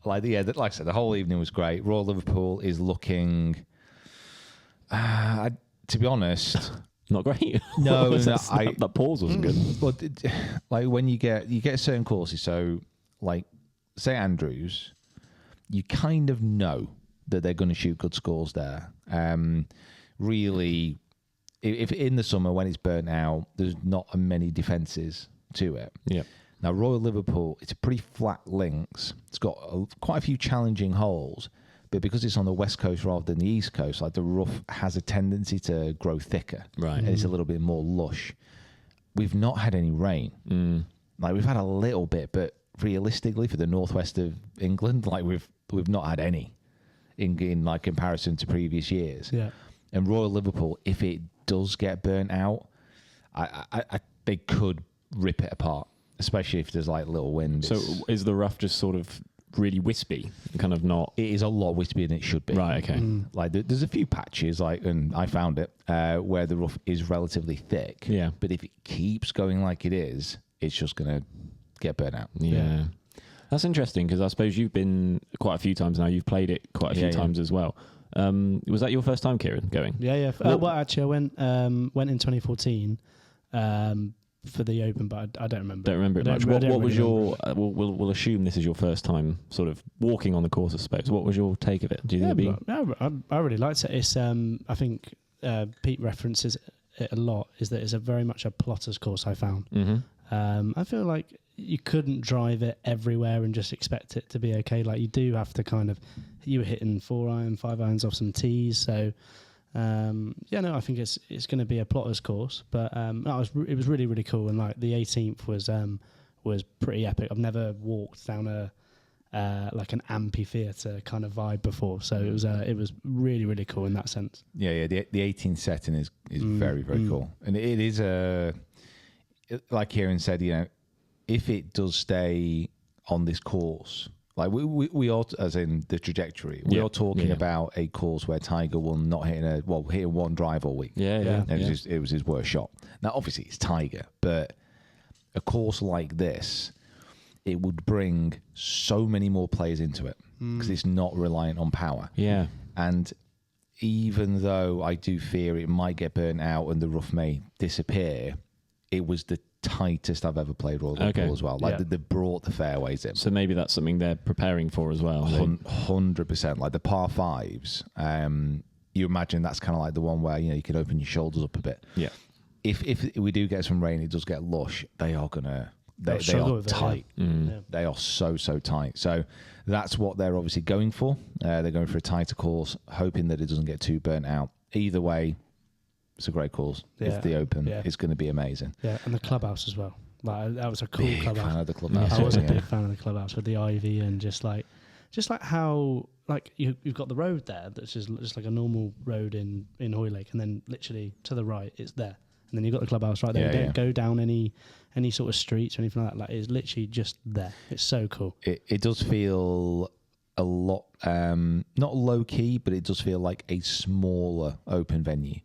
like I said, the whole evening was great. Royal Liverpool is looking, to be honest, not great. No, that pause wasn't good. But like when you get certain courses, so like St Andrews, you kind of know that they're going to shoot good scores there. Really, if in the summer when it's burnt out, there's not many defences to it. Yeah. Now Royal Liverpool, it's a pretty flat links. It's got quite a few challenging holes, but because it's on the west coast rather than the east coast, like the rough has a tendency to grow thicker, right? And it's a little bit more lush. We've not had any rain. Like we've had a little bit, but realistically, for the northwest of England, like we've not had any in like comparison to previous years. Yeah. And Royal Liverpool, if it does get burnt out, I they could rip it apart, especially if there's like little wind. So is the rough just sort of really wispy, kind of not? It is a lot wispier than it should be. Right. Okay. Like there's a few patches, like, and I found it where the rough is relatively thick. Yeah. But if it keeps going like it is, it's just gonna get burnt out. Yeah. That's interesting because I suppose you've been quite a few times now. You've played it quite a few times as well. Was that your first time, Kieran, going? Yeah. Well, actually, I went in 2014 for the Open, but I don't remember. Don't remember it much. What was your? We'll assume this is your first time sort of walking on the course, I suppose. What was your take of it? Do you think I really liked it. It's I think Pete references it a lot. Is that it's very much a plotter's course, I found. Mm-hmm. I feel like you couldn't drive it everywhere and just expect it to be okay. Like you do have to you were hitting 4-iron, 5-irons off some tees. So I think it's going to be a plotter's course. But it was really, really cool. And like the 18th was pretty epic. I've never walked down like an amphitheatre kind of vibe before. So it was really, really cool in that sense. Yeah. The 18th setting is very, very cool. And it is like Kieran said, if it does stay on this course, like we are, as in the trajectory, we are talking about a course where Tiger will not hitting one drive all week. Yeah. It was his worst shot. Now, obviously, it's Tiger, but a course like this, it would bring so many more players into it because it's not reliant on power. Yeah. And even though I do fear it might get burnt out and the rough may disappear, it was the tightest I've ever played Royal Liverpool as well. Like they brought the fairways in. So maybe that's something they're preparing for as well. 100%. Like the par fives, you imagine that's kind of like the one where you can open your shoulders up a bit. Yeah. If we do get some rain, it does get lush. They are tight. They are so tight. So that's what they're obviously going for. They're going for a tighter course, hoping that it doesn't get too burnt out. Either way, it's a great course. Yeah. It's the Open. Yeah. It's going to be amazing. Yeah, and the clubhouse as well. Like that was a cool big clubhouse. Fan of the clubhouse. I was a big fan of the clubhouse with the ivy and just like how like you've got the road there that's just like a normal road in Hoylake, and then literally to the right it's there, and then you've got the clubhouse right there. You don't go down any sort of streets or anything like that. Like it's literally just there. It's so cool. It does feel a lot not low key, but it does feel like a smaller Open venue.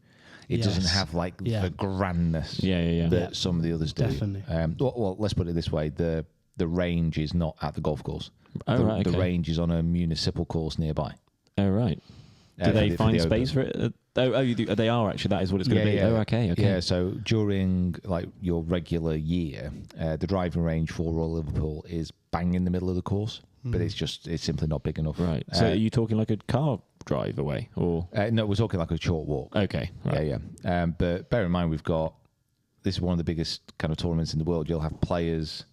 It doesn't have like the grandness that some of the others do. Definitely. Well, let's put it this way: the range is not at the golf course. The range is on a municipal course nearby. Oh right. Do they find space for it? You do. They are actually. That is what it's going to be. Yeah. Oh, okay. Yeah. So during like your regular year, the driving range for Royal Liverpool is bang in the middle of the course, but it's simply not big enough. Right. So are you talking like a car drive away, or no? We're talking like a short walk. Okay. Right. Yeah. But bear in mind, this is one of the biggest kind of tournaments in the world. You'll have players.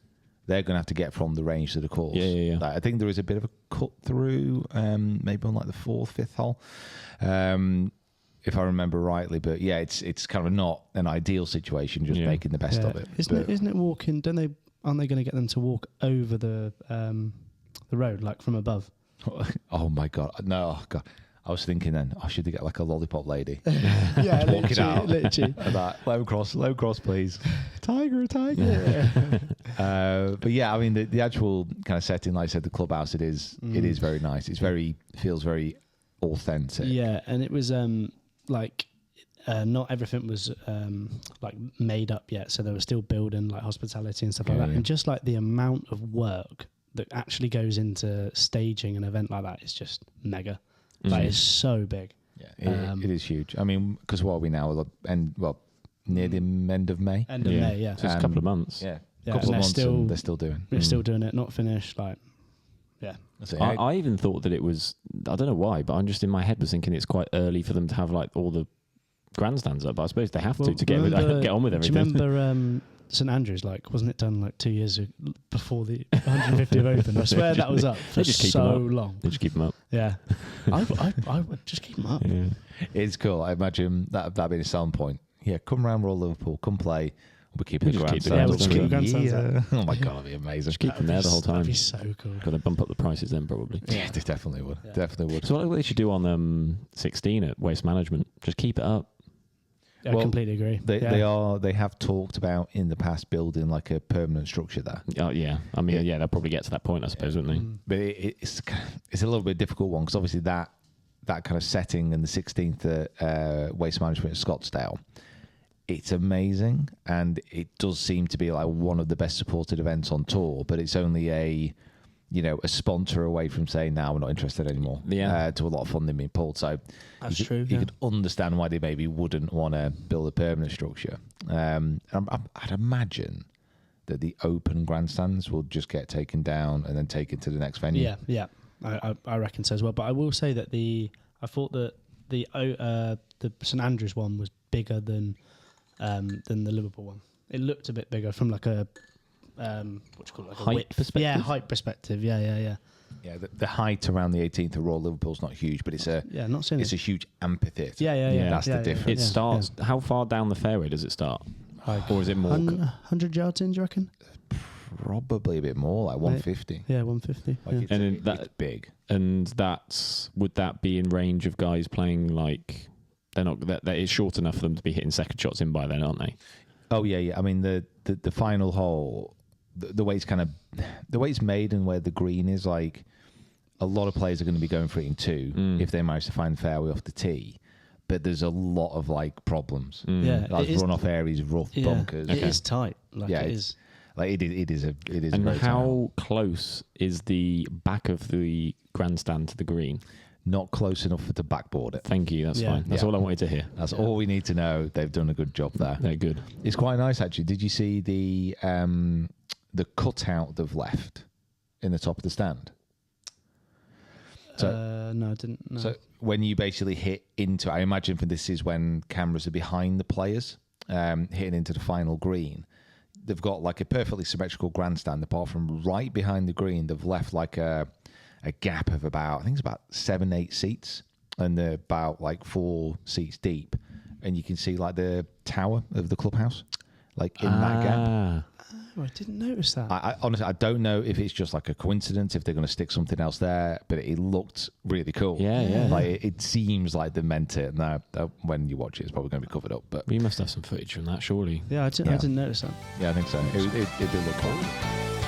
They're going to have to get from the range to the course. Yeah. Like, I think there is a bit of a cut through, maybe on like the 4th, 5th hole, if I remember rightly. But yeah, it's kind of not an ideal situation, just making the best of it. Isn't it walking? Aren't they going to get them to walk over the road, like from above? Oh my God. No, oh God. I was thinking then, I should get like a lollipop lady. Yeah, walk it out. Literally. Like, low cross, please. Tiger. But yeah, I mean, the actual kind of setting, like I said, the clubhouse, it is very nice. Feels very authentic. Yeah, and it was not everything was like made up yet, so they were still building like hospitality and stuff like that. And just like the amount of work that actually goes into staging an event like that is just mega. That is so big. Yeah, it is huge. I mean, because what are we now? Near the end of May. End of May, yeah. So it's a couple of months. Yeah, Yeah, couple of and months, and they're still doing. They're still doing it, not finished. Like, yeah. I even thought that it was. I don't know why, but I'm just in my head was thinking it's quite early for them to have like all the grandstands up. But I suppose they have to get on with everything. Do you remember St Andrews? Like, wasn't it done like 2 years before the 150th Open? I swear that was up for so long. They just keep them up. Yeah, I would just keep them up. Yeah. It's cool. I imagine that being a selling point. Yeah, come round Royal Liverpool, come play. We'll keep the grandstands. Yeah, we'll just keep the grandstands up. Oh my god, that'd be amazing. Just keep them there the whole time. That'd be so cool. Got to bump up the prices then, probably. Yeah, they definitely would. Yeah. Definitely would. So what they should do on 16 at Waste Management, just keep it up. I completely agree. They have talked about in the past building like a permanent structure there. Oh yeah, I mean they'll probably get to that point, I suppose, wouldn't they? But it's a little bit difficult one because obviously that kind of setting in the 16th Waste Management at Scottsdale, it's amazing, and it does seem to be like one of the best supported events on tour. But it's only a sponsor away from saying, "No, we're not interested anymore." Yeah, to a lot of funding being pulled. So That's true. You could understand why they maybe wouldn't want to build a permanent structure. I'd imagine that the open grandstands will just get taken down and then taken to the next venue. Yeah. I reckon so as well. But I will say that I thought that the St Andrews one was bigger than the Liverpool one. It looked a bit bigger from like a height perspective. Yeah, height perspective. Yeah. Yeah, the height around the 18th of Royal Liverpool's not huge, but it's a huge amphitheatre. Yeah. That's the difference. It starts. How far down the fairway does it start? Or is it more? 100 yards in, do you reckon? Probably a bit more, like 150. Yeah, 150. It's big. And would that be in range of guys playing like they're not that is short enough for them to be hitting second shots in by then, aren't they? Oh yeah. I mean the final hole, the way it's made and where the green is, like a lot of players are going to be going for it in two if they manage to find the fairway off the tee. But there's a lot of like problems. Yeah, like runoff areas, rough bunkers. It is tight. Like it is. Like it is. And how close is the back of the grandstand to the green? Not close enough to backboard it. Thank you. That's fine. That's all I wanted to hear. That's all we need to know. They've done a good job there. They're good. It's quite nice actually. Did you see the cutout they've left in the top of the stand? So, no, I didn't. No. So when you basically hit into, I imagine this is when cameras are behind the players, hitting into the final green. They've got like a perfectly symmetrical grandstand. Apart from right behind the green, they've left like a gap of about, I think it's about 7-8 seats, and they're about like 4 seats deep, and you can see like the tower of the clubhouse, like in that gap. Oh, I didn't notice that. I honestly, I don't know if it's just like a coincidence, if they're going to stick something else there, but it looked really cool. Yeah. Like it seems like they meant it. Now, when you watch it, it's probably going to be covered up. But we must have some footage from that, surely. Yeah, I didn't notice that. Yeah, I think so. It did look cool.